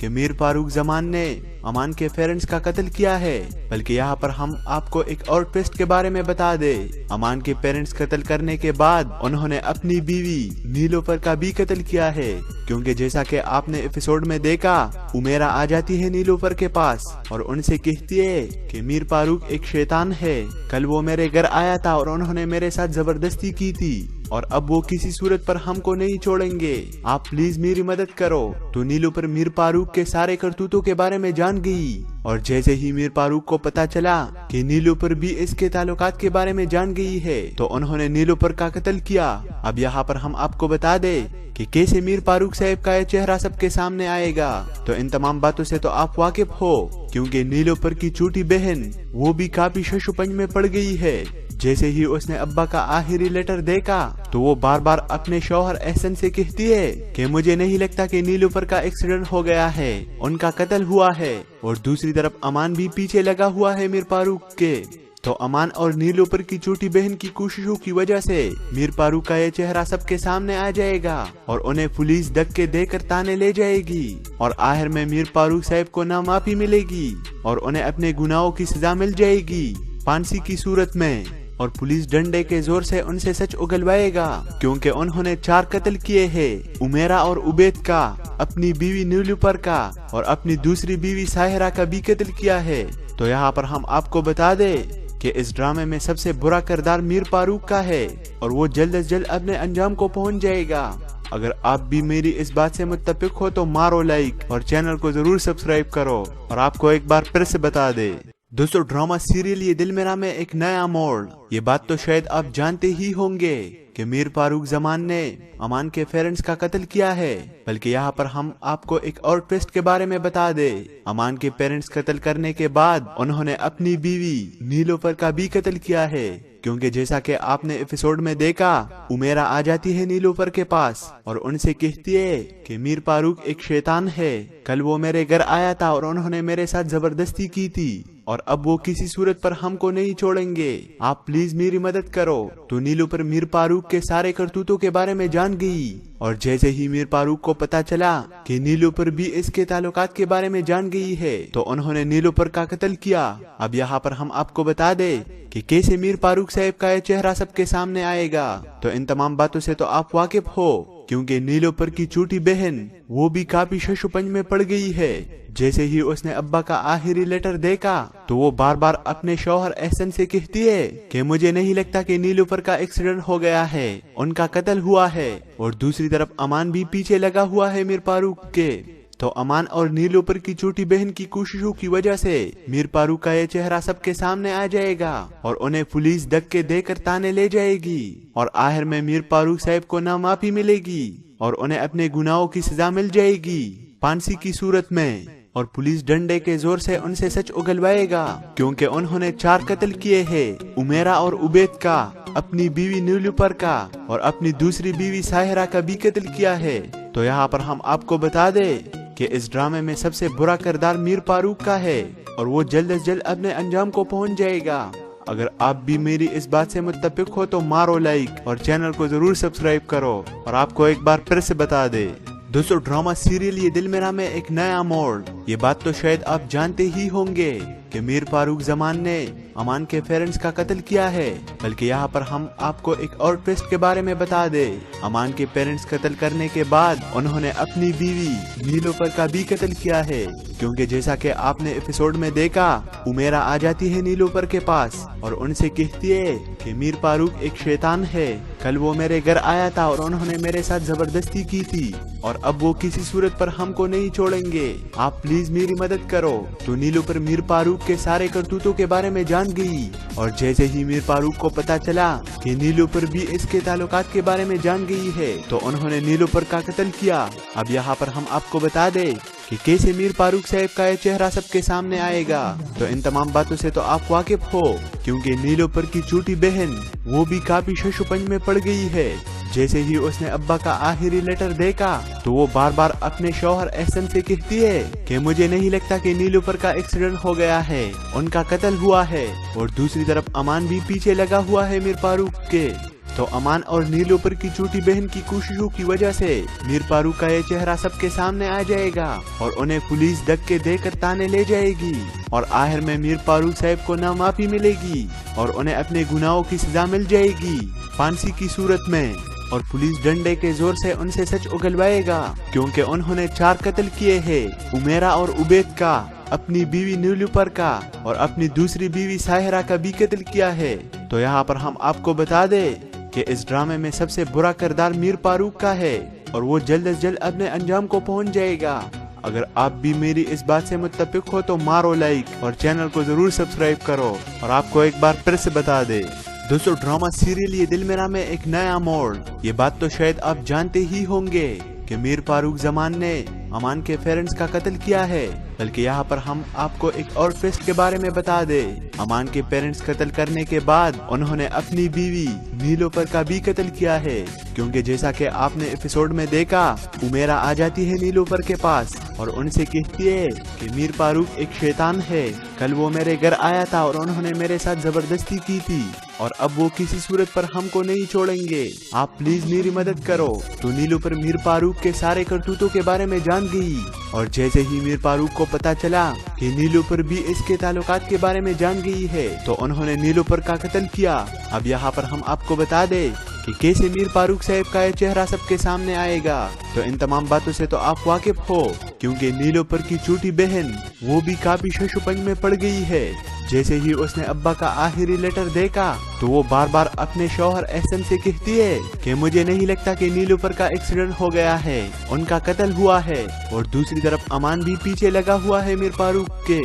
کہ میر فاروق زمان نے امان کے پیرنٹس کا قتل کیا ہے، بلکہ یہاں پر ہم آپ کو ایک اور ٹویسٹ کے بارے میں بتا دے۔ امان کے پیرنٹس قتل کرنے کے بعد انہوں نے اپنی بیوی نیلوفر کا بھی قتل کیا ہے، کیونکہ جیسا کہ آپ نے ایپیسوڈ میں دیکھا، امیرا آ جاتی ہے نیلوفر کے پاس اور ان سے کہتی ہے کہ میر فاروق ایک شیطان ہے، کل وہ میرے گھر آیا تھا اور انہوں نے میرے ساتھ زبردستی کی تھی اور اب وہ کسی صورت پر ہم کو نہیں چھوڑیں گے، آپ پلیز میری مدد کرو۔ تو نیلوفر میر فاروق کے سارے کرتوتوں کے بارے میں جان گئی، اور جیسے ہی میر فاروق کو پتا چلا کہ نیلوفر بھی اس کے تعلقات کے بارے میں جان گئی ہے، تو انہوں نے نیلوفر کا قتل کیا۔ اب یہاں پر ہم آپ کو بتا دے کہ کیسے میر فاروق صاحب کا یہ چہرہ سب کے سامنے آئے گا، تو ان تمام باتوں سے تو آپ واقف ہو، کیونکہ نیلوفر کی چھوٹی بہن وہ بھی کافی شش و پنج میں پڑ گئی ہے۔ جیسے ہی اس نے ابا کا آخری لیٹر دیکھا تو وہ بار بار اپنے شوہر احسن سے کہتی ہے کہ مجھے نہیں لگتا کہ نیلوفر کا ایکسیڈنٹ ہو گیا ہے، ان کا قتل ہوا ہے۔ اور دوسری طرف امان بھی پیچھے لگا ہوا ہے میر فاروق کے۔ تو امان اور نیلوفر کی چھوٹی بہن کی کوششوں کی وجہ سے میر فاروق کا یہ چہرہ سب کے سامنے آ جائے گا اور انہیں پولیس دھکے دے کر تانے لے جائے گی، اور آخر میں میر فاروق صاحب کو نہ معافی ملے گی اور انہیں اپنے گناہوں کی سزا مل جائے گی پھانسی کی صورت میں، اور پولیس ڈنڈے کے زور سے ان سے سچ اگلوائے گا، کیونکہ انہوں نے 4 قتل کیے ہیں، امیرا اور عبید کا، اپنی بیوی نیلوفر کا اور اپنی دوسری بیوی ساحرہ کا بھی قتل کیا ہے۔ تو یہاں پر ہم آپ کو بتا دیں کہ اس ڈرامے میں سب سے برا کردار میر فاروق کا ہے، اور وہ جلد از جلد اپنے انجام کو پہنچ جائے گا۔ اگر آپ بھی میری اس بات سے متفق ہو تو مارو لائک اور چینل کو ضرور سبسکرائب کرو، اور آپ کو ایک بار پھر سے بتا دے دوستو، ڈرامہ سیریل یہ دل میرا میں ایک نیا موڑ، یہ بات تو شاید آپ جانتے ہی ہوں گے کہ میر فاروق زمان نے امان کے پیرنٹس کا قتل کیا ہے، بلکہ یہاں پر ہم آپ کو ایک اور ٹویسٹ کے بارے میں بتا دے۔ امان کے پیرنٹس قتل کرنے کے بعد انہوں نے اپنی بیوی نیلوفر کا بھی قتل کیا ہے، کیونکہ جیسا کہ آپ نے ایپیسوڈ میں دیکھا، امیرا آ جاتی ہے نیلوفر کے پاس اور ان سے کہتی ہے کہ میر فاروق ایک شیطان ہے، کل وہ میرے گھر آیا تھا اور انہوں نے میرے ساتھ زبردستی کی تھی اور اب وہ کسی صورت پر ہم کو نہیں چھوڑیں گے، آپ پلیز میری مدد کرو۔ تو نیلوفر میر فاروق کے سارے کرتوتوں کے بارے میں جان گئی، اور جیسے ہی میر فاروق کو پتا چلا کہ نیلوفر بھی اس کے تعلقات کے بارے میں جان گئی ہے، تو انہوں نے نیلوفر کا قتل کیا۔ اب یہاں پر ہم آپ کو بتا دیں کہ کیسے میر فاروق صاحب کا یہ چہرہ سب کے سامنے آئے گا، تو ان تمام باتوں سے تو آپ واقف ہو، کیونکہ نیلوفر کی چھوٹی بہن وہ بھی کافی شش و پنج میں پڑ گئی ہے۔ جیسے ہی اس نے ابا کا آخری لیٹر دیکھا تو وہ بار بار اپنے شوہر احسن سے کہتی ہے کہ مجھے نہیں لگتا کہ نیلوفر کا ایکسیڈنٹ ہو گیا ہے، ان کا قتل ہوا ہے، اور دوسری طرف امان بھی پیچھے لگا ہوا ہے میر فاروق کے۔ تو امان اور نیلوفر کی چھوٹی بہن کی کوششوں کی وجہ سے میر فاروق کا یہ چہرہ سب کے سامنے آ جائے گا اور انہیں پولیس دھکے دے کر تانے لے جائے گی، اور آخر میں میر فاروق صاحب کو نہ معافی ملے گی اور انہیں اپنے گناہوں کی سزا مل جائے گی پھانسی کی صورت میں، اور پولیس ڈنڈے کے زور سے ان سے سچ اگلوائے گا، کیونکہ انہوں نے 4 قتل کیے ہیں، امیرا اور عبید کا، اپنی بیوی نیلوفر کا اور اپنی دوسری بیوی ساحرہ کا بھی قتل کیا ہے۔ تو یہاں پر ہم آپ کو بتا دیں کہ اس ڈرامے میں سب سے برا کردار میر فاروق کا ہے، اور وہ جلد از جلد اپنے انجام کو پہنچ جائے گا۔ اگر آپ بھی میری اس بات سے متفق ہو تو مارو لائک اور چینل کو ضرور سبسکرائب کرو، اور آپ کو ایک بار پھر سے بتا دے دوستو، ڈرامہ سیریل یہ دل میرا میں ایک نیا موڑ، یہ بات تو شاید آپ جانتے ہی ہوں گے کہ میر فاروق زمان نے امان کے پیرنٹس کا قتل کیا ہے، بلکہ یہاں پر ہم آپ کو ایک اور ٹویسٹ کے بارے میں بتا دیں۔ امان کے پیرنٹس قتل کرنے کے بعد انہوں نے اپنی بیوی نیلوفر کا بھی قتل کیا ہے، کیونکہ جیسا کہ آپ نے ایپیسوڈ میں دیکھا، امیرا آ جاتی ہے نیلوفر کے پاس اور ان سے کہتی ہے کہ میر فاروق ایک شیطان ہے، کل وہ میرے گھر آیا تھا اور انہوں نے میرے ساتھ زبردستی کی تھی اور اب وہ کسی صورت پر ہم کو نہیں چھوڑیں گے، آپ پلیز میری مدد کرو۔ تو نیلوفر میر فاروق کے سارے کرتوتوں کے بارے میں جان گئی، اور جیسے ہی میر فاروق کو پتا چلا کہ نیلوفر بھی اس کے تعلقات کے بارے میں جان گئی ہے، تو انہوں نے نیلوفر کا قتل کیا۔ اب یہاں پر ہم آپ کو بتا دیں کہ کیسے میر فاروق صاحب کا یہ چہرہ سب کے سامنے آئے گا، تو ان تمام باتوں سے تو آپ واقف ہو، کیونکہ نیلوفر کی چھوٹی بہن وہ بھی کافی شش و پنج میں پڑ گئی ہے۔ جیسے ہی اس نے ابا کا آخری لیٹر دیکھا تو وہ بار بار اپنے شوہر احسن سے کہتی ہے کہ مجھے نہیں لگتا کہ نیلوفر کا ایکسیڈنٹ ہو گیا ہے، ان کا قتل ہوا ہے، اور دوسری طرف امان بھی پیچھے لگا ہوا ہے میر فاروق کے۔ تو امان اور نیلوفر کی چھوٹی بہن کی کوششوں کی وجہ سے میر فاروق کا یہ چہرہ سب کے سامنے آ جائے گا اور انہیں پولیس دھکے دے کر تانے لے جائے گی اور آخر میں میر فاروق صاحب کو نامعافی ملے گی اور انہیں اپنے گناہوں کی سزا مل جائے گی پھانسی کی صورت میں، اور پولیس ڈنڈے کے زور سے ان سے سچ اگلوائے گا کیونکہ انہوں نے 4 قتل کیے ہیں، عمیرہ اور عبید کا، اپنی بیوی نیلوفر کا اور اپنی دوسری بیوی ساحرہ کا بھی قتل کیا ہے۔ تو یہاں پر ہم آپ کو بتا دیں کہ اس ڈرامے میں سب سے برا کردار میر فاروق کا ہے اور وہ جلد از جلد اپنے انجام کو پہنچ جائے گا۔ اگر آپ بھی میری اس بات سے متفق ہو تو مارو لائک اور چینل کو ضرور سبسکرائب کرو، اور آپ کو ایک بار پھر سے بتا دے دوستو، ڈرامہ سیریل یہ دل میرا میں ایک نیا موڑ، یہ بات تو شاید آپ جانتے ہی ہوں گے کہ میر فاروق زمان نے امان کے پیرنٹس کا قتل کیا ہے، بلکہ یہاں پر ہم آپ کو ایک اور ٹویسٹ کے بارے میں بتا دیں۔ امان کے پیرنٹس قتل کرنے کے بعد انہوں نے اپنی بیوی نیلوفر کا بھی قتل کیا ہے، کیونکہ جیسا کہ آپ نے ایپیسوڈ میں دیکھا، عمیرہ آ جاتی ہے نیلوفر کے پاس اور ان سے کہتی ہے کہ میر فاروق ایک شیطان ہے، کل وہ میرے گھر آیا تھا اور انہوں نے میرے ساتھ زبردستی کی تھی اور اب وہ کسی صورت پر ہم کو نہیں چھوڑیں گے، آپ پلیز میری مدد کرو۔ تو نیلوفر میر فاروق کے سارے کرتوتوں کے بارے میں جان گئی، اور جیسے ہی میر فاروق کو پتا چلا کہ نیلوفر بھی اس کے تعلقات کے بارے میں جان گئی ہے تو انہوں نے نیلوفر کا قتل کیا۔ اب یہاں پر ہم آپ کو بتا دیں کہ کیسے میر فاروق صاحب کا یہ چہرہ سب کے سامنے آئے گا، تو ان تمام باتوں سے تو آپ واقف ہو، کیونکہ نیلوفر کی چھوٹی بہن وہ بھی کافی ششوپنج میں پڑ گئی ہے۔ جیسے ہی اس نے ابا کا آخری لیٹر دیکھا تو وہ بار بار اپنے شوہر احسن سے کہتی ہے کہ مجھے نہیں لگتا کہ نیلوفر کا ایکسیڈنٹ ہو گیا ہے، ان کا قتل ہوا ہے، اور دوسری طرف امان بھی پیچھے لگا ہوا ہے میر فاروق کے۔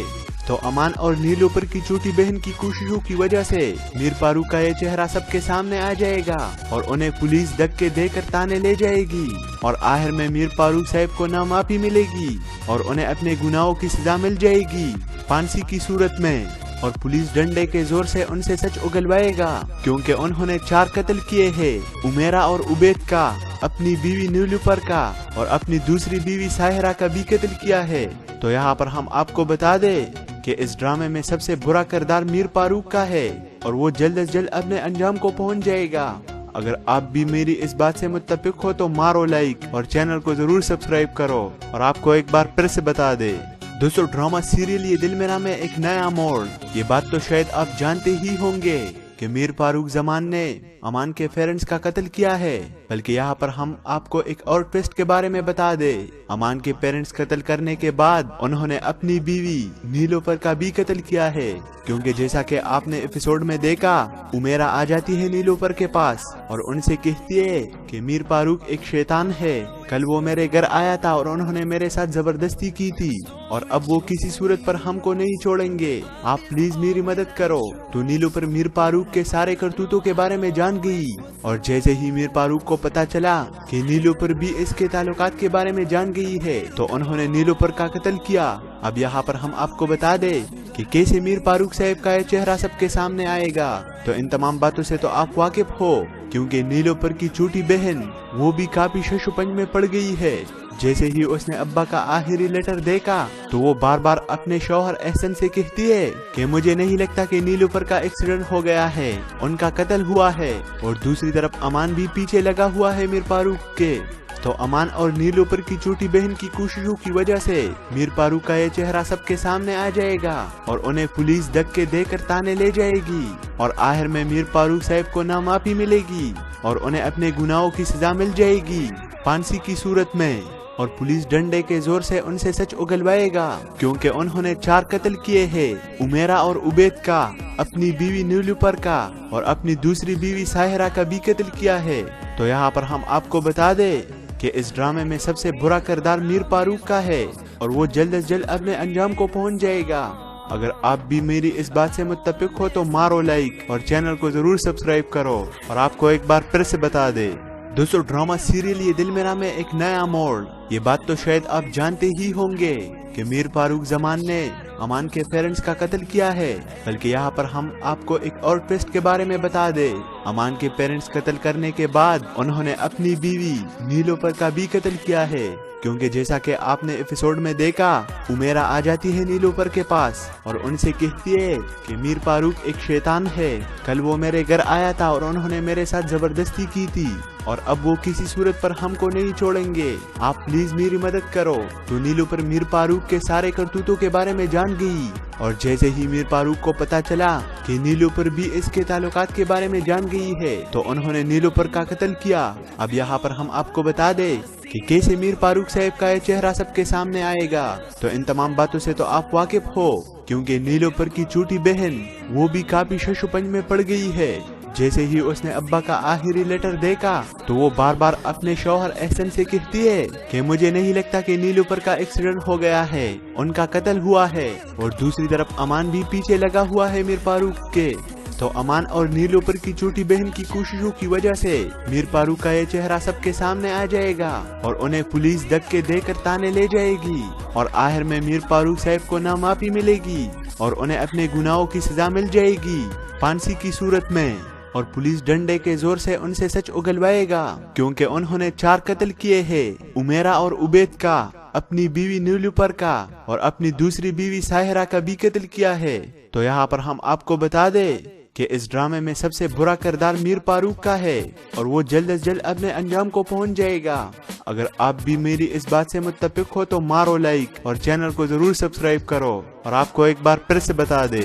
تو امان اور نیلوفر کی چھوٹی بہن کی کوششوں کی وجہ سے میر فاروق کا یہ چہرہ سب کے سامنے آ جائے گا اور انہیں پولیس دھکے دے کر تانے لے جائے گی اور آخر میں میر فاروق صاحب کو نامعافی ملے گی اور انہیں اپنے گناہوں کی سزا مل جائے گی پھانسی کی صورت میں، اور پولیس ڈنڈے کے زور سے ان سے سچ اگلوائے گا کیونکہ انہوں نے 4 قتل کیے ہیں، عمیرہ اور عبید کا، اپنی بیوی نیلوفر کا اور اپنی دوسری بیوی ساحرہ کا بھی قتل کیا ہے۔ تو یہاں پر ہم آپ کو بتا دیں کہ اس ڈرامے میں سب سے برا کردار میر فاروق کا ہے اور وہ جلد از جلد اپنے انجام کو پہنچ جائے گا۔ اگر آپ بھی میری اس بات سے متفق ہو تو مارو لائک اور چینل کو ضرور سبسکرائب کرو، اور آپ کو ایک بار پھر سے بتا دے دوستو، ڈرامہ سیریل یہ دل میرا میں ایک نیا موڑ، یہ بات تو شاید آپ جانتے ہی ہوں گے کہ میر فاروق زمان نے امان کے پیرنٹس کا قتل کیا ہے، بلکہ یہاں پر ہم آپ کو ایک اور ٹویسٹ کے بارے میں بتا دیں۔ امان کے پیرنٹس قتل کرنے کے بعد انہوں نے اپنی بیوی نیلوفر کا بھی قتل کیا ہے، کیونکہ جیسا کہ آپ نے ایپیسوڈ میں دیکھا، عمیرہ آ جاتی ہے نیلوفر کے پاس اور ان سے کہتی ہے کہ میر فاروق ایک شیطان ہے، کل وہ میرے گھر آیا تھا اور انہوں نے میرے ساتھ زبردستی کی تھی اور اب وہ کسی صورت پر ہم کو نہیں چھوڑیں گے، آپ پلیز میری مدد کرو۔ تو نیلوفر میر فاروق کے سارے کرتوتوں کے بارے میں جان گئی، اور جیسے ہی میر فاروق کو پتا چلا کہ نیلوفر بھی اس کے تعلقات کے بارے میں جان گئی ہے تو انہوں نے نیلوفر کا قتل کیا۔ اب یہاں پر ہم آپ کو بتا دیں کہ کیسے میر فاروق صاحب کا یہ چہرہ سب کے سامنے آئے گا، تو ان تمام باتوں سے تو آپ واقف ہو، کیونکہ نیلوفر کی چھوٹی بہن وہ بھی کافی ششوپنج میں پڑ گئی ہے۔ جیسے ہی اس نے ابا کا آخری لیٹر دیکھا تو وہ بار بار اپنے شوہر احسن سے کہتی ہے کہ مجھے نہیں لگتا کہ نیلوفر کا ایکسیڈنٹ ہو گیا ہے، ان کا قتل ہوا ہے، اور دوسری طرف امان بھی پیچھے لگا ہوا ہے میر فاروق کے۔ تو امان اور نیلوفر کی چھوٹی بہن کی کوششوں کی وجہ سے میر فاروق کا یہ چہرہ سب کے سامنے آ جائے گا اور انہیں پولیس دھکے دے کر تانے لے جائے گی اور آخر میں میر فاروق صاحب کو نامعافی ملے گی اور انہیں اپنے گناہوں کی سزا مل جائے گی پھانسی کی صورت میں، اور پولیس ڈنڈے کے زور سے ان سے سچ اگلوائے گا کیونکہ انہوں نے 4 قتل کیے ہیں، عمیرہ اور عبید کا، اپنی بیوی نیلوفر کا اور اپنی دوسری بیوی ساحرہ کا بھی قتل کیا ہے۔ تو یہاں پر ہم آپ کو بتا دیں کہ اس ڈرامے میں سب سے برا کردار میر فاروق کا ہے اور وہ جلد از جلد اپنے انجام کو پہنچ جائے گا۔ اگر آپ بھی میری اس بات سے متفق ہو تو مارو لائک اور چینل کو ضرور سبسکرائب کرو، اور آپ کو ایک بار پھر سے بتا دیں دوستو، ڈرامہ سیریل یہ دل میرا میں ایک نیا موڑ، یہ بات تو شاید آپ جانتے ہی ہوں گے کہ میر فاروق زمان نے امان کے پیرنٹس کا قتل کیا ہے، بلکہ یہاں پر ہم آپ کو ایک اور ٹویسٹ کے بارے میں بتا دیں۔ امان کے پیرنٹس قتل کرنے کے بعد انہوں نے اپنی بیوی نیلوفر کا بھی قتل کیا ہے، کیونکہ جیسا کہ آپ نے ایپیسوڈ میں دیکھا امیرا آ جاتی ہے نیلوفر کے پاس اور ان سے کہتی ہے کہ میر فاروق ایک شیطان ہے، کل وہ میرے گھر آیا تھا اور انہوں نے میرے ساتھ زبردستی کی تھی اور اب وہ کسی صورت پر ہم کو نہیں چھوڑیں گے، آپ پلیز میری مدد کرو۔ تو نیلوفر میر فاروق کے سارے کرتوتوں کے بارے میں جان گئی اور جیسے ہی میر فاروق کو پتا چلا کہ نیلوفر بھی اس کے تعلقات کے بارے میں جان گئی ہے تو انہوں نے نیلوفر کا قتل کیا۔ اب یہاں پر ہم آپ کو بتا دیں کہ کیسے میر فاروق صاحب کا یہ چہرہ سب کے سامنے آئے گا، تو ان تمام باتوں سے تو آپ واقف ہو کیونکہ نیلوفر کی چھوٹی بہن وہ بھی کافی شش و پنج میں پڑ گئی ہے۔ جیسے ہی اس نے ابا کا آخری لیٹر دیکھا تو وہ بار بار اپنے شوہر احسن سے کہتی ہے کہ مجھے نہیں لگتا کہ نیلوفر کا ایکسیڈنٹ ہو گیا ہے، ان کا قتل ہوا ہے۔ اور دوسری طرف امان بھی پیچھے لگا ہوا ہے میر فاروق کے۔ تو امان اور نیلوفر کی چھوٹی بہن کی کوششوں کی وجہ سے میر فاروق کا یہ چہرہ سب کے سامنے آ جائے گا اور انہیں پولیس دھکے دے کر تانے لے جائے گی اور آخر میں میر فاروق صاحب کو نامعافی ملے گی اور انہیں اپنے گناہوں کی سزا مل جائے گی پھانسی کی صورت میں، اور پولیس ڈنڈے کے زور سے ان سے سچ اگلوائے گا کیونکہ انہوں نے 4 قتل کیے ہیں، امیرا اور عبید کا، اپنی بیوی نیلوفر کا اور اپنی دوسری بیوی ساحرہ کا بھی قتل کیا ہے۔ تو یہاں پر ہم آپ کو بتا دیں کہ اس ڈرامے میں سب سے برا کردار میر فاروق کا ہے اور وہ جلد از جلد اپنے انجام کو پہنچ جائے گا۔ اگر آپ بھی میری اس بات سے متفق ہو تو مارو لائک اور چینل کو ضرور سبسکرائب کرو، اور آپ کو ایک بار پھر سے بتا دے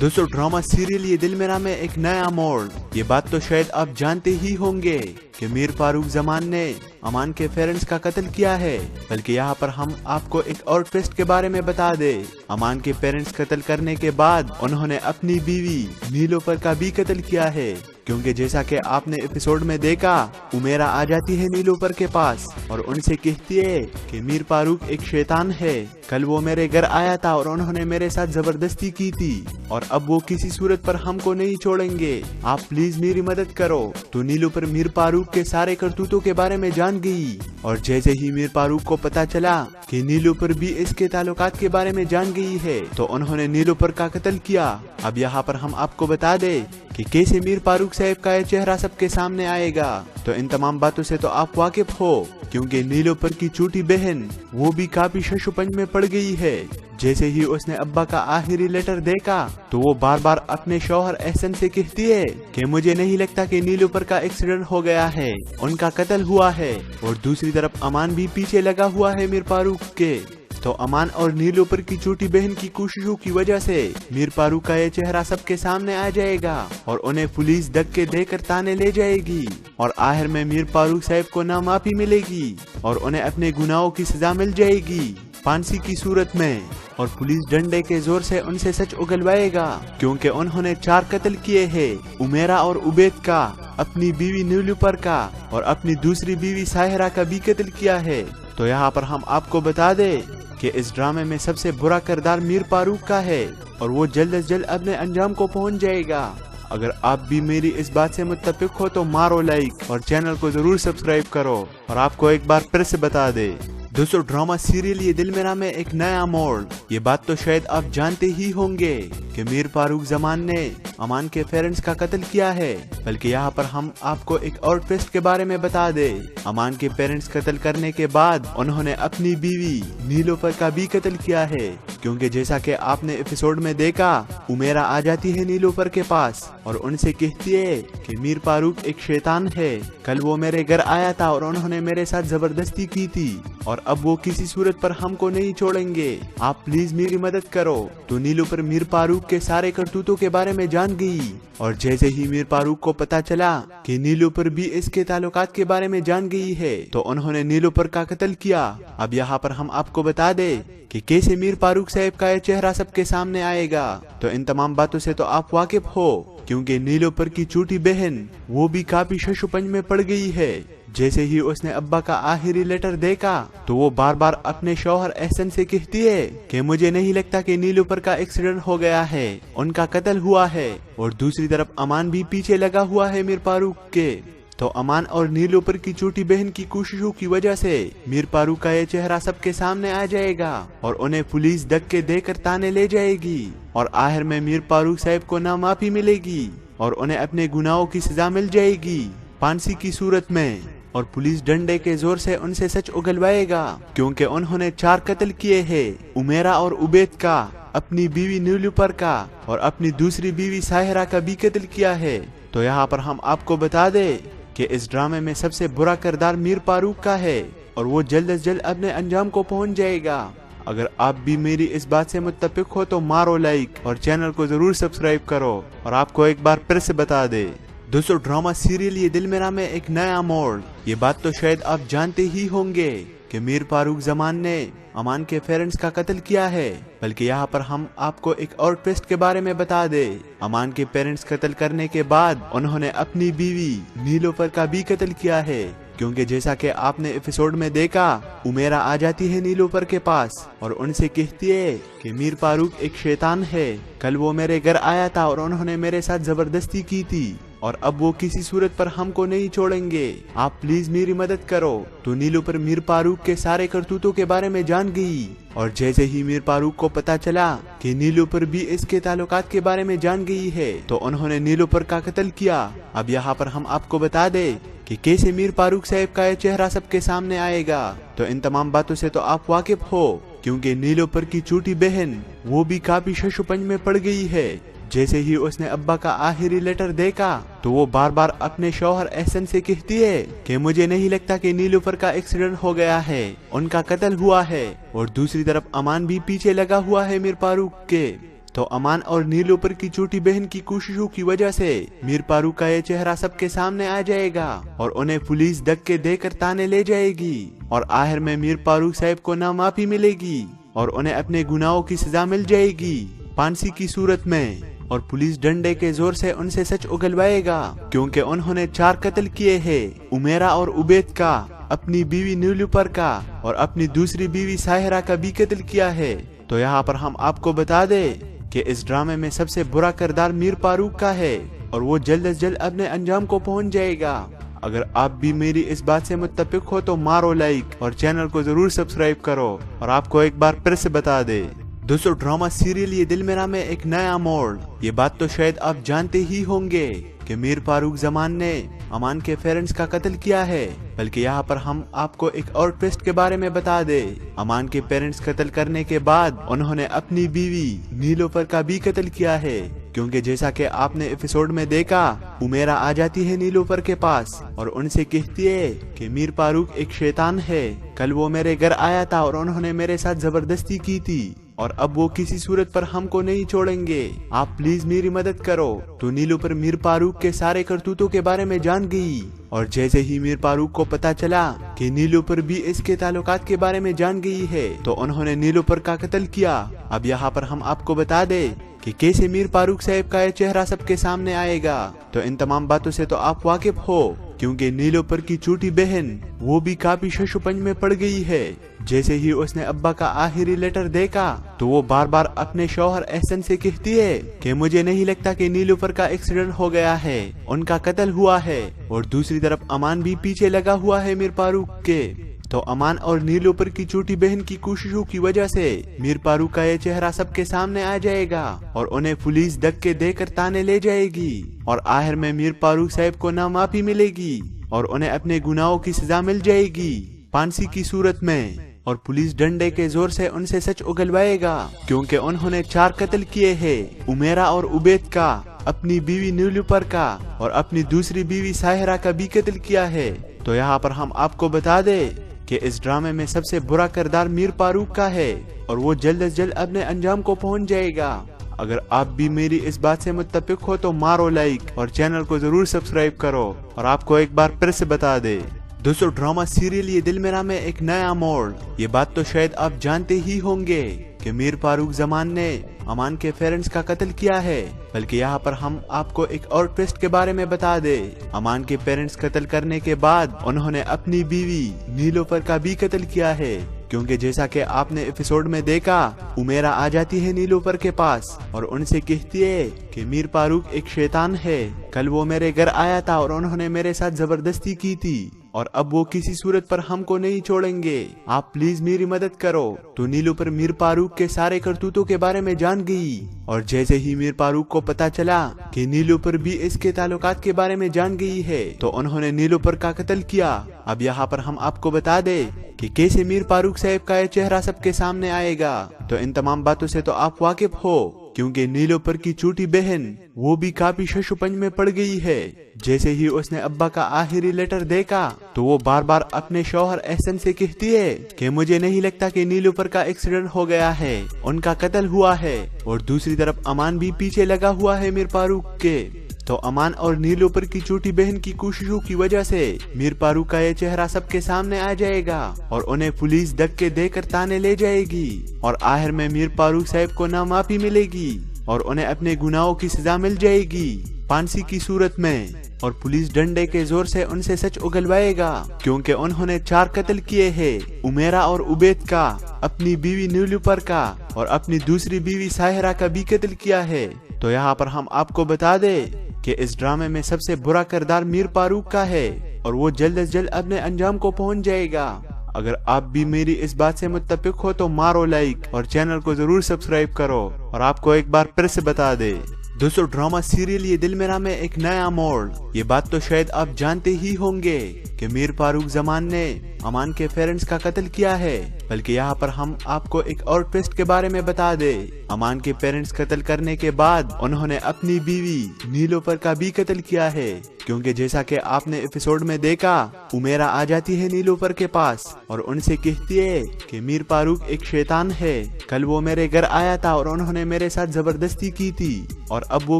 دوستو، ڈرامہ سیریل یہ دل میرا میں ایک نیا موڑ، یہ بات تو شاید آپ جانتے ہی ہوں گے کہ میر فاروق زمان نے امان کے پیرنٹس کا قتل کیا ہے، بلکہ یہاں پر ہم آپ کو ایک اور ٹویسٹ کے بارے میں بتا دیں۔ امان کے پیرنٹس قتل کرنے کے بعد انہوں نے اپنی بیوی نیلوفر کا بھی قتل کیا ہے، کیونکہ جیسا کہ آپ نے ایپیسوڈ میں دیکھا امیرا آ جاتی ہے نیلوفر کے پاس اور ان سے کہتی ہے کہ میر فاروق ایک شیطان ہے، کل وہ میرے گھر آیا تھا اور انہوں نے میرے ساتھ زبردستی کی تھی اور اب وہ کسی صورت پر ہم کو نہیں چھوڑیں گے، آپ پلیز میری مدد کرو۔ تو نیلوفر میر فاروق کے سارے کرتوتوں کے بارے میں جان گئی اور جیسے ہی میر فاروق کو پتا چلا کہ نیلوفر بھی اس کے تعلقات کے بارے میں جان گئی ہے تو انہوں نے نیلوفر کا قتل کیا۔ اب یہاں پر ہم آپ کو بتا دیں کہ کیسے میر فاروق صاحب کا یہ چہرہ سب کے سامنے آئے گا، تو ان تمام باتوں سے تو آپ واقف ہو کیونکہ نیلوفر کی چھوٹی بہن وہ بھی کافی شش و پنج میں پڑ گئی ہے۔ جیسے ہی اس نے ابا کا آخری لیٹر دیکھا تو وہ بار بار اپنے شوہر احسن سے کہتی ہے کہ مجھے نہیں لگتا کہ نیلوفر کا ایکسیڈنٹ ہو گیا ہے، ان کا قتل ہوا ہے، اور دوسری طرف امان بھی پیچھے لگا ہوا ہے میر فاروق کے۔ تو امان اور نیلوفر کی چھوٹی بہن کی کوششوں کی وجہ سے میر فاروق کا یہ چہرہ سب کے سامنے آ جائے گا اور انہیں پولیس دھکے دے کر تانے لے جائے گی اور آخر میں میر فاروق صاحب کو نامعافی ملے گی اور انہیں اپنے گناہوں کی سزا مل جائے گی پھانسی کی صورت میں، اور پولیس ڈنڈے کے زور سے ان سے سچ اگلوائے گا کیونکہ انہوں نے 4 قتل کیے ہیں، امیرا اور عبید کا، اپنی بیوی نیلوفر کا اور اپنی دوسری بیوی ساحرہ کا بھی قتل کیا ہے۔ تو یہاں پر ہم آپ کو بتا دیں کہ اس ڈرامے میں سب سے برا کردار میر فاروق کا ہے اور وہ جلد از جلد اپنے انجام کو پہنچ جائے گا۔ اگر آپ بھی میری اس بات سے متفق ہو تو مارو لائک اور چینل کو ضرور سبسکرائب کرو، اور آپ کو ایک بار پھر سے بتا دے دوستو، ڈرامہ سیریل یہ دل میرا میں ایک نیا موڑ، یہ بات تو شاید آپ جانتے ہی ہوں گے کہ میر فاروق زمان نے امان کے پیرنٹس کا قتل کیا ہے، بلکہ یہاں پر ہم آپ کو ایک اور ٹویسٹ کے بارے میں بتا دیں۔ امان کے پیرنٹس قتل کرنے کے بعد انہوں نے اپنی بیوی نیلوفر کا بھی قتل کیا ہے، کیونکہ جیسا کہ آپ نے ایپیسوڈ میں دیکھا امیرا آ جاتی ہے نیلوفر کے پاس اور ان سے کہتی ہے کہ میر فاروق ایک شیطان ہے، کل وہ میرے گھر آیا تھا اور انہوں نے میرے ساتھ زبردستی کی تھی اور اب وہ کسی صورت پر ہم کو نہیں چھوڑیں گے، آپ پلیز میری مدد کرو۔ تو نیلوفر میر فاروق کے سارے کرتوتوں کے بارے میں جان گئی اور جیسے ہی میر فاروق کو پتا چلا کہ نیلوفر بھی اس کے تعلقات کے بارے میں جان گئی ہے تو انہوں نے نیلوفر کا قتل کیا۔ اب یہاں پر ہم آپ کو بتا دیں کہ کیسے میر فاروق صاحب کا یہ چہرہ سب کے سامنے آئے گا، تو ان تمام باتوں سے تو آپ واقف ہو کیونکہ نیلوفر کی چھوٹی بہن وہ بھی کافی شش و پنج میں پڑ گئی ہے۔ جیسے ہی اس نے ابا کا آخری لیٹر دیکھا تو وہ بار بار اپنے شوہر احسن سے کہتی ہے کہ مجھے نہیں لگتا کہ نیلوفر کا ایکسیڈنٹ ہو گیا ہے، ان کا قتل ہوا ہے، اور دوسری طرف امان بھی پیچھے لگا ہوا ہے میر فاروق کے۔ تو امان اور نیلوفر کی چھوٹی بہن کی کوششوں کی وجہ سے میر فاروق کا یہ چہرہ سب کے سامنے آ جائے گا اور انہیں پولیس دھکے دے کر تانے لے جائے گی اور آخر میں میر فاروق صاحب کو نامعافی ملے گی اور انہیں اپنے گناہوں کی سزا مل جائے گی پھانسی کی صورت میں۔ اور پولیس ڈنڈے کے زور سے ان سے سچ اگلوائے گا، کیونکہ انہوں نے 4 قتل کیے ہیں، عمیرہ اور عبید کا، اپنی بیوی نیلوفر کا اور اپنی دوسری بیوی ساحرہ کا بھی قتل کیا ہے۔ تو یہاں پر ہم آپ کو بتا دیں کہ اس ڈرامے میں سب سے برا کردار میر فاروق کا ہے اور وہ جلد از جلد اپنے انجام کو پہنچ جائے گا۔ اگر آپ بھی میری اس بات سے متفق ہو تو مارو لائک اور چینل کو ضرور سبسکرائب کرو، اور آپ کو ایک بار پھر سے بتا دے دوستو، ڈرامہ سیریل یہ دل میرا میں ایک نیا موڑ، یہ بات تو شاید آپ جانتے ہی ہوں گے کہ میر فاروق زمان نے امان کے پیرنٹس کا قتل کیا ہے، بلکہ یہاں پر ہم آپ کو ایک اور ٹویسٹ کے بارے میں بتا دے۔ امان کے پیرنٹس قتل کرنے کے بعد انہوں نے اپنی بیوی نیلوفر کا بھی قتل کیا ہے، کیونکہ جیسا کہ آپ نے ایپیسوڈ میں دیکھا، عمیرہ آ جاتی ہے نیلوفر کے پاس اور ان سے کہتی ہے کہ میر فاروق ایک شیطان ہے، کل وہ میرے گھر آیا تھا اور انہوں نے میرے ساتھ زبردستی کی تھی اور اب وہ کسی صورت پر ہم کو نہیں چھوڑیں گے، آپ پلیز میری مدد کرو۔ تو نیلوفر میر فاروق کے سارے کرتوتوں کے بارے میں جان گئی، اور جیسے ہی میر فاروق کو پتا چلا کہ نیلوفر بھی اس کے تعلقات کے بارے میں جان گئی ہے تو انہوں نے نیلوفر کا قتل کیا۔ اب یہاں پر ہم آپ کو بتا دیں کہ کیسے میر فاروق صاحب کا یہ چہرہ سب کے سامنے آئے گا، تو ان تمام باتوں سے تو آپ واقف ہو، کیونکہ نیلوفر کی چھوٹی بہن وہ بھی کافی شش و پنج میں پڑ گئی ہے۔ جیسے ہی اس نے ابا کا آخری لیٹر دیکھا تو وہ بار بار اپنے شوہر احسن سے کہتی ہے کہ مجھے نہیں لگتا کہ نیلوفر کا ایکسیڈنٹ ہو گیا ہے، ان کا قتل ہوا ہے، اور دوسری طرف امان بھی پیچھے لگا ہوا ہے میر فاروق کے۔ تو امان اور نیلوفر کی چھوٹی بہن کی کوششوں کی وجہ سے میر فاروق کا یہ چہرہ سب کے سامنے آ جائے گا اور انہیں پولیس دھکے دے کر تانے لے جائے گی، اور آخر میں میر فاروق صاحب کو نہ معافی ملے گی اور انہیں اپنے گناہوں کی سزا مل جائے گی پھانسی کی صورت میں، اور پولیس ڈنڈے کے زور سے ان سے سچ اگلوائے گا، کیونکہ انہوں نے 4 قتل کیے ہیں، عمیرہ اور عبید کا، اپنی بیوی نیلوفر کا اور اپنی دوسری بیوی ساحرہ کا بھی قتل کیا ہے۔ تو یہاں پر ہم آپ کو بتا دیں کہ اس ڈرامے میں سب سے برا کردار میر فاروق کا ہے اور وہ جلد از جلد اپنے انجام کو پہنچ جائے گا۔ اگر آپ بھی میری اس بات سے متفق ہو تو مارو لائک اور چینل کو ضرور سبسکرائب کرو، اور آپ کو ایک بار پھر سے بتا دے دوستو، ڈرامہ سیریل یہ دل میرا میں ایک نیا موڑ، یہ بات تو شاید آپ جانتے ہی ہوں گے کہ میر فاروق زمان نے امان کے پیرنٹس کا قتل کیا ہے، بلکہ یہاں پر ہم آپ کو ایک اور ٹویسٹ کے بارے میں بتا دے۔ امان کے پیرنٹس قتل کرنے کے بعد انہوں نے اپنی بیوی نیلوفر کا بھی قتل کیا ہے، کیونکہ جیسا کہ آپ نے ایپیسوڈ میں دیکھا، عمیرہ آ جاتی ہے نیلوفر کے پاس اور ان سے کہتی ہے کہ میر فاروق ایک شیطان ہے، کل وہ میرے گھر آیا تھا اور انہوں نے میرے ساتھ زبردستی کی تھی اور اب وہ کسی صورت پر ہم کو نہیں چھوڑیں گے، آپ پلیز میری مدد کرو۔ تو نیلوفر میر فاروق کے سارے کرتوتوں کے بارے میں جان گئی، اور جیسے ہی میر فاروق کو پتا چلا کہ نیلوفر بھی اس کے تعلقات کے بارے میں جان گئی ہے تو انہوں نے نیلوفر کا قتل کیا۔ اب یہاں پر ہم آپ کو بتا دیں کہ کیسے میر فاروق صاحب کا یہ چہرہ سب کے سامنے آئے گا، تو ان تمام باتوں سے تو آپ واقف ہو، کیونکہ نیلوفر کی چھوٹی بہن وہ بھی کافی شش و پنج میں پڑ گئی ہے۔ جیسے ہی اس نے ابا کا آخری لیٹر دیکھا تو وہ بار بار اپنے شوہر احسن سے کہتی ہے کہ مجھے نہیں لگتا کہ نیلوفر کا ایکسیڈنٹ ہو گیا ہے، ان کا قتل ہوا ہے، اور دوسری طرف امان بھی پیچھے لگا ہوا ہے میر فاروق کے۔ تو امان اور نیلوفر کی چھوٹی بہن کی کوششوں کی وجہ سے میر فاروق کا یہ چہرہ سب کے سامنے آ جائے گا اور انہیں پولیس دھکے دے کر تانے لے جائے گی، اور آخر میں میر فاروق صاحب کو نہ معافی ملے گی اور انہیں اپنے گناہوں کی سزا مل جائے گی پھانسی کی صورت میں، اور پولیس ڈنڈے کے زور سے ان سے سچ اگلوائے گا، کیونکہ انہوں نے 4 قتل کیے ہیں، عمیرہ اور عبید کا، اپنی بیوی نیلوفر کا اور اپنی دوسری بیوی ساحرہ کا بھی قتل کیا ہے۔ تو یہاں پر ہم آپ کو بتا دیں کہ اس ڈرامے میں سب سے برا کردار میر فاروق کا ہے اور وہ جلد از جلد اپنے انجام کو پہنچ جائے گا۔ اگر آپ بھی میری اس بات سے متفق ہو تو مارو لائک اور چینل کو ضرور سبسکرائب کرو، اور آپ کو ایک بار پھر سے بتا دے دوستو، ڈرامہ سیریل یہ دل میرا میں ایک نیا موڑ، یہ بات تو شاید آپ جانتے ہی ہوں گے کہ میر فاروق زمان نے امان کے پیرنٹس کا قتل کیا ہے، بلکہ یہاں پر ہم آپ کو ایک اور ٹویسٹ کے بارے میں بتا دیں۔ امان کے پیرنٹس قتل کرنے کے بعد انہوں نے اپنی بیوی نیلوفر کا بھی قتل کیا ہے، کیونکہ جیسا کہ آپ نے ایپیسوڈ میں دیکھا، عمیرہ آ جاتی ہے نیلوفر کے پاس اور ان سے کہتی ہے کہ میر فاروق ایک شیطان ہے، کل وہ میرے گھر آیا تھا اور انہوں نے میرے ساتھ زبردستی کی تھی اور اب وہ کسی صورت پر ہم کو نہیں چھوڑیں گے، آپ پلیز میری مدد کرو۔ تو نیلوفر میر فاروق کے سارے کرتوتوں کے بارے میں جان گئی، اور جیسے ہی میر فاروق کو پتا چلا کہ نیلوفر بھی اس کے تعلقات کے بارے میں جان گئی ہے تو انہوں نے نیلوفر کا قتل کیا۔ اب یہاں پر ہم آپ کو بتا دیں کہ کیسے میر فاروق صاحب کا یہ چہرہ سب کے سامنے آئے گا، تو ان تمام باتوں سے تو آپ واقف ہو، کیونکہ نیلوفر کی چھوٹی بہن وہ بھی کافی شش و پنج میں پڑ گئی ہے۔ جیسے ہی اس نے ابا کا آخری لیٹر دیکھا تو وہ بار بار اپنے شوہر احسن سے کہتی ہے کہ مجھے نہیں لگتا کہ نیلوفر کا ایکسیڈنٹ ہو گیا ہے، ان کا قتل ہوا ہے۔ اور دوسری طرف امان بھی پیچھے لگا ہوا ہے میر فاروق کے۔ تو امان اور نیلوفر کی چھوٹی بہن کی کوششوں کی وجہ سے میر فاروق کا یہ چہرہ سب کے سامنے آ جائے گا اور انہیں پولیس دھکے دے کر تانے لے جائے گی، اور آخر میں میر فاروق صاحب کو نہ معافی ملے گی اور انہیں اپنے گناہوں کی سزا مل جائے گی پھانسی کی صورت میں، اور پولیس ڈنڈے کے زور سے ان سے سچ اگلوائے گا، کیونکہ انہوں نے 4 قتل کیے ہیں، عمیرہ اور عبید کا، اپنی بیوی نیلوفر کا، اور اپنی دوسری بیوی ساحرہ کا بھی قتل کیا ہے۔ تو یہاں پر ہم آپ کو بتا دیں کہ اس ڈرامے میں سب سے برا کردار میر فاروق کا ہے، اور وہ جلد از جلد اپنے انجام کو پہنچ جائے گا۔ اگر آپ بھی میری اس بات سے متفق ہو تو مارو لائک اور چینل کو ضرور سبسکرائب کرو، اور آپ کو ایک بار پھر سے بتا دے دوستو، ڈرامہ سیریل یہ دل میرا میں ایک نیا موڑ، یہ بات تو شاید آپ جانتے ہی ہوں گے کہ میر فاروق زمان نے امان کے پیرنٹس کا قتل کیا ہے، بلکہ یہاں پر ہم آپ کو ایک اور ٹویسٹ کے بارے میں بتا دیں۔ امان کے پیرنٹس قتل کرنے کے بعد انہوں نے اپنی بیوی نیلوفر کا بھی قتل کیا ہے، کیونکہ جیسا کہ آپ نے ایپیسوڈ میں دیکھا، عمیرہ آ جاتی ہے نیلوفر کے پاس اور ان سے کہتی ہے کہ میر فاروق ایک شیطان ہے، کل وہ میرے گھر آیا تھا اور انہوں نے میرے ساتھ زبردستی کی تھی، اور اب وہ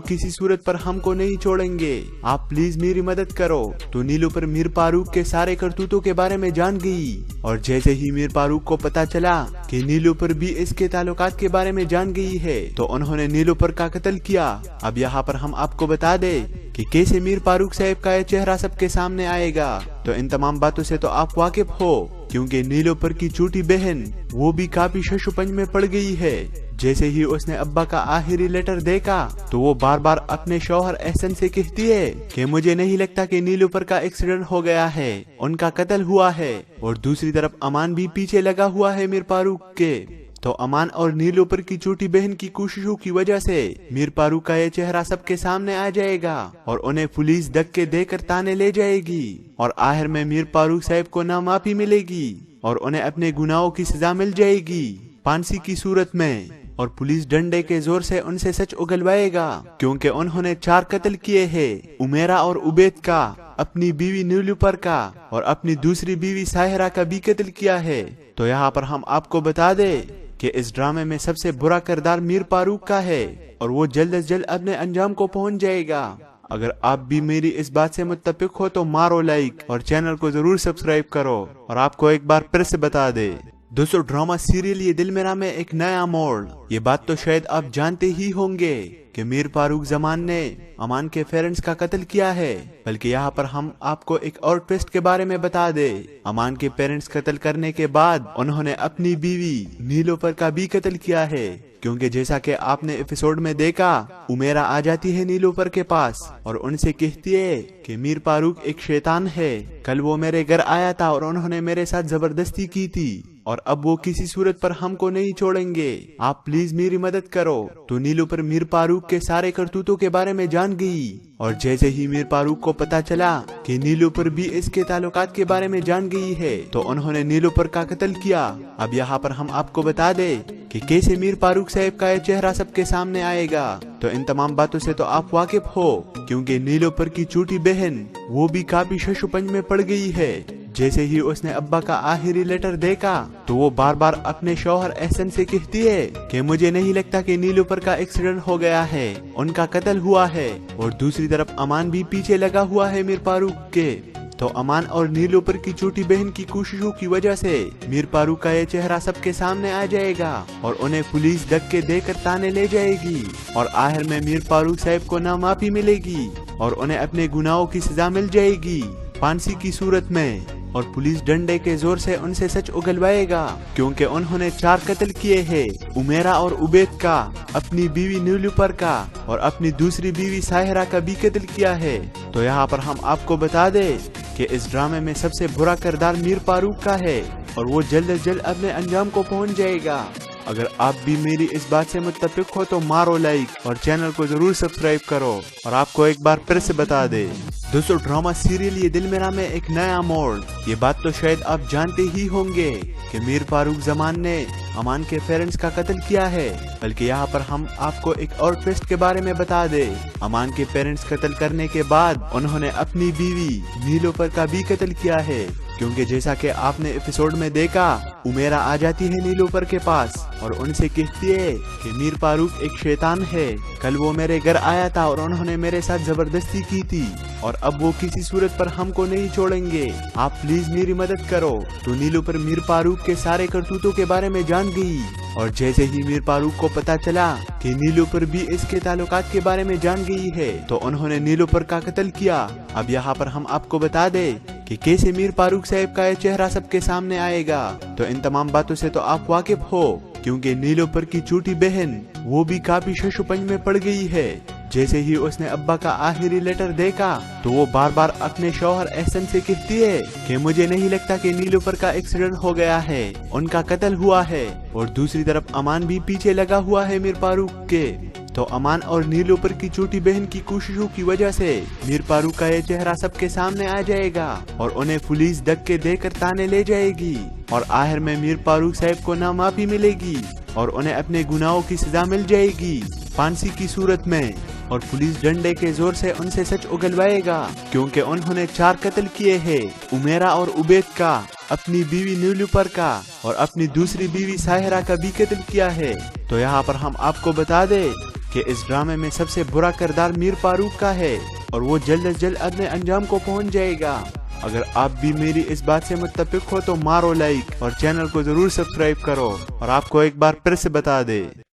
کسی صورت پر ہم کو نہیں چھوڑیں گے، آپ پلیز میری مدد کرو۔ تو نیلوفر میر فاروق کے سارے کرتوتوں کے بارے میں جان گئی، اور جیسے ہی میر فاروق کو پتا چلا کہ نیلوفر بھی اس کے تعلقات کے بارے میں جان گئی ہے تو انہوں نے نیلوفر کا قتل کیا۔ اب یہاں پر ہم آپ کو بتا دیں کہ کیسے میر فاروق صاحب کا یہ چہرہ سب کے سامنے آئے گا، تو ان تمام باتوں سے تو آپ واقف ہو، کیونکہ نیلوفر کی چھوٹی بہن وہ بھی کافی شش و پنج میں پڑ گئی ہے۔ جیسے ہی اس نے ابا کا آخری لیٹر دیکھا تو وہ بار بار اپنے شوہر احسن سے کہتی ہے کہ مجھے نہیں لگتا کہ نیلوفر کا ایکسیڈنٹ ہو گیا ہے، ان کا قتل ہوا ہے۔ اور دوسری طرف امان بھی پیچھے لگا ہوا ہے میر فاروق کے۔ تو امان اور نیلوفر کی چھوٹی بہن کی کوششوں کی وجہ سے میر فاروق کا یہ چہرہ سب کے سامنے آ جائے گا اور انہیں پولیس دھکے دے کر تانے لے جائے گی، اور آخر میں میر فاروق صاحب کو نہ معافی ملے گی اور انہیں اپنے گناہوں کی سزا مل جائے گی پھانسی کی صورت میں، اور پولیس ڈنڈے کے زور سے ان سے سچ اگلوائے گا، کیونکہ انہوں نے 4 قتل کیے ہیں، عمیرہ اور عبید کا، اپنی بیوی نیلوفر کا، اور اپنی دوسری بیوی ساحرہ کا بھی قتل کیا ہے۔ تو یہاں پر ہم آپ کو بتا دیں کہ اس ڈرامے میں سب سے برا کردار میر فاروق کا ہے، اور وہ جلد از جلد اپنے انجام کو پہنچ جائے گا۔ اگر آپ بھی میری اس بات سے متفق ہو تو مارو لائک اور چینل کو ضرور سبسکرائب کرو، اور آپ کو ایک بار پھر سے بتا دے دوستو، ڈرامہ سیریل یہ دل میرا میں ایک نیا موڑ، یہ بات تو شاید آپ جانتے ہی ہوں گے کہ میر فاروق زمان نے امان کے پیرنٹس کا قتل کیا ہے، بلکہ یہاں پر ہم آپ کو ایک اور ٹویسٹ کے بارے میں بتا دیں۔ امان کے پیرنٹس قتل کرنے کے بعد انہوں نے اپنی بیوی نیلوفر کا بھی قتل کیا ہے، کیونکہ جیسا کہ آپ نے ایپیسوڈ میں دیکھا، عمیرہ آ جاتی ہے نیلوفر کے پاس اور ان سے کہتی ہے کہ میر فاروق ایک شیطان ہے، کل وہ میرے گھر آیا تھا اور انہوں نے میرے ساتھ زبردستی کی تھی، اور اب وہ کسی صورت پر ہم کو نہیں چھوڑیں گے، آپ پلیز میری مدد کرو۔ تو نیلوفر میر فاروق کے سارے کرتوتوں کے بارے میں جان گئی، اور جیسے ہی میر فاروق کو پتا چلا کہ نیلوفر بھی اس کے تعلقات کے بارے میں جان گئی ہے تو انہوں نے نیلوفر کا قتل کیا۔ اب یہاں پر ہم آپ کو بتا دیں کہ کیسے میر فاروق صاحب کا یہ چہرہ سب کے سامنے آئے گا، تو ان تمام باتوں سے تو آپ واقف ہو، کیونکہ نیلوفر کی چھوٹی بہن وہ بھی کافی شش و پنج میں پڑ گئی ہے۔ جیسے ہی اس نے ابا کا آخری لیٹر دیکھا تو وہ بار بار اپنے شوہر احسن سے کہتی ہے کہ مجھے نہیں لگتا کہ نیلوفر کا ایکسیڈنٹ ہو گیا ہے، ان کا قتل ہوا ہے۔ اور دوسری طرف امان بھی پیچھے لگا ہوا ہے میر فاروق کے۔ تو امان اور نیلوفر کی چھوٹی بہن کی کوششوں کی وجہ سے میر فاروق کا یہ چہرہ سب کے سامنے آ جائے گا اور انہیں پولیس دھکے دے کر تانے لے جائے گی، اور آخر میں میر فاروق صاحب کو نہ معافی ملے گی اور انہیں اپنے گناہوں کی سزا مل جائے گی پھانسی کی صورت میں، اور پولیس ڈنڈے کے زور سے ان سے سچ اگلوائے گا، کیونکہ انہوں نے 4 قتل کیے ہیں، عمیرہ اور عبید کا، اپنی بیوی نیلوفر کا، اور اپنی دوسری بیوی ساحرہ کا بھی قتل کیا ہے۔ تو یہاں پر ہم آپ کو بتا دیں کہ اس ڈرامے میں سب سے برا کردار میر فاروق کا ہے اور وہ جلد از جلد اپنے انجام کو پہنچ جائے گا۔ اگر آپ بھی میری اس بات سے متفق ہو تو مارو لائک اور چینل کو ضرور سبسکرائب کرو۔ اور آپ کو ایک بار پھر سے بتا دے دوستو، ڈرامہ سیریل یہ دل میرا میں ایک نیا موڑ، یہ بات تو شاید آپ جانتے ہی ہوں گے کہ میر فاروق زمان نے امان کے پیرنٹس کا قتل کیا ہے، بلکہ یہاں پر ہم آپ کو ایک اور ٹویسٹ کے بارے میں بتا دے۔ امان کے پیرنٹس قتل کرنے کے بعد انہوں نے اپنی بیوی نیلوفر کا بھی قتل کیا ہے، کیونکہ جیسا کہ آپ نے ایپیسوڈ میں دیکھا، امیرا آ جاتی ہے نیلوفر کے پاس اور ان سے کہتی ہے کہ میر فاروق ایک شیطان ہے، کل وہ میرے گھر آیا تھا اور انہوں نے میرے ساتھ زبردستی کی تھی اور اب وہ کسی صورت پر ہم کو نہیں چھوڑیں گے، آپ پلیز میری مدد کرو۔ تو نیلوفر میر فاروق کے سارے کرتوتوں کے بارے میں جان گئی اور جیسے ہی میر فاروق کو پتا چلا کہ نیلوفر بھی اس کے تعلقات کے بارے میں جان گئی ہے تو انہوں نے نیلوفر کا قتل کیا۔ اب یہاں پر ہم آپ کو بتا دیں کہ کیسے میر فاروق صاحب کا یہ چہرہ سب کے سامنے آئے گا، تو ان تمام باتوں سے تو آپ واقف ہو، کیونکہ نیلوفر کی چھوٹی بہن وہ بھی کافی شش و پنج میں پڑ گئی ہے۔ جیسے ہی اس نے ابا کا آخری لیٹر دیکھا تو وہ بار بار اپنے شوہر احسن سے کہتی ہے کہ مجھے نہیں لگتا کہ نیلوفر کا ایکسیڈنٹ ہو گیا ہے، ان کا قتل ہوا ہے۔ اور دوسری طرف امان بھی پیچھے لگا ہوا ہے میر فاروق کے، تو امان اور نیلوفر کی چھوٹی بہن کی کوششوں کی وجہ سے میر فاروق کا یہ چہرہ سب کے سامنے آ جائے گا اور انہیں پولیس دھکے دے کر تانے لے جائے گی اور آخر میں میر فاروق صاحب کو نہ معافی ملے گی اور انہیں اپنے گناہوں کی سزا مل جائے گی پھانسی کی صورت میں، اور پولیس ڈنڈے کے زور سے ان سے سچ اگلوائے گا، کیونکہ انہوں نے 4 قتل کیے ہیں، امیرا اور عبید کا، اپنی بیوی نیلوفر کا اور اپنی دوسری بیوی ساحرہ کا بھی قتل کیا ہے۔ تو یہاں پر ہم آپ کو بتا دیں کہ اس ڈرامے میں سب سے برا کردار میر فاروق کا ہے اور وہ جلد از جلد اپنے انجام کو پہنچ جائے گا۔ اگر آپ بھی میری اس بات سے متفق ہو تو مارو لائک اور چینل کو ضرور سبسکرائب کرو۔ اور آپ کو ایک بار پھر سے بتا دے